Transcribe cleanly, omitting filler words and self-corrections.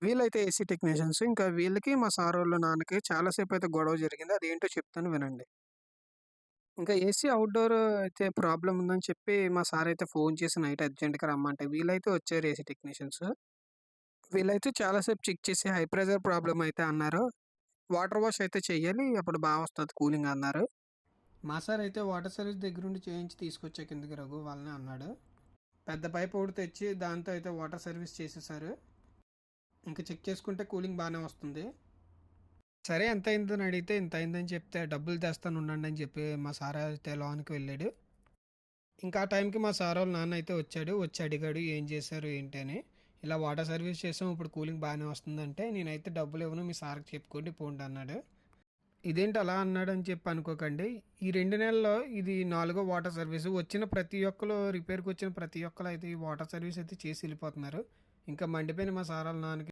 వీళ్ళైతే AC technicians. ఇంకా వీళ్ళకి మా సారోళ్ళ నాన్నకి చాలా సేపయితే గొడవ జరిగింది. అదేంటో చెప్తాను వినండి. ఇంకా ఏసీ ఔట్‌డోర్ అయితే ప్రాబ్లమ్ ఉందని చెప్పి మా సారయితే ఫోను చేసి నైట్ అర్జెంట్‌గా రమ్మంటే వీళ్ళైతే వచ్చారు ఏసీ టెక్నీషియన్స్. వీళ్ళైతే చాలా సేపు చెక్ చేసి హై ప్రెషర్ ప్రాబ్లమ్ అయితే అన్నారు. వాటర్ వాష్ అయితే చెయ్యాలి. అప్పుడు వస్తది కూలింగ్ అన్నారు. మా సారయితే వాటర్ సర్వీస్ దగ్గరుండి చేయించి తీసుకొచ్చా కిందకి రఘు వాళ్ళని అన్నాడు. పెద్ద పైప్ ఒకటి తెచ్చి దాంతో అయితే వాటర్ సర్వీస్ చేసేసారు. ఇంక చెక్ చేసుకుంటే కూలింగ్ బానే వస్తుంది. సరే ఎంతయిందని అడిగితే ఇంతయిందని చెప్తే డబ్బులు తెస్తాను ఉండండి అని చెప్పి మా సార్ అయితే లోనికి వెళ్ళాడు. ఇంకా ఆ టైంకి మా సార్ వాళ్ళ నాన్న అయితే వచ్చాడు. వచ్చి అడిగాడు ఏం చేశారు ఏంటి అని. ఇలా వాటర్ సర్వీస్ చేసాం ఇప్పుడు కూలింగ్ బాగానే వస్తుందంటే నేనైతే డబ్బులు ఇవ్వను మీ సార్కి చెప్పుకోండి పోండి అన్నాడు. ఇదేంటి అలా అన్నాడని చెప్పి అనుకోకండి. ఈ 2 నెలల్లో ఇది నాలుగో వాటర్ సర్వీసు. వచ్చిన ప్రతి ఒక్కరు రిపేర్‌కి వచ్చిన ప్రతి ఒక్కరు అయితే ఈ వాటర్ సర్వీస్ అయితే చేసి వెళ్ళిపోతున్నారు. ఇంకా మండిపోయిన మా సార్ వాళ్ళ నాన్నకి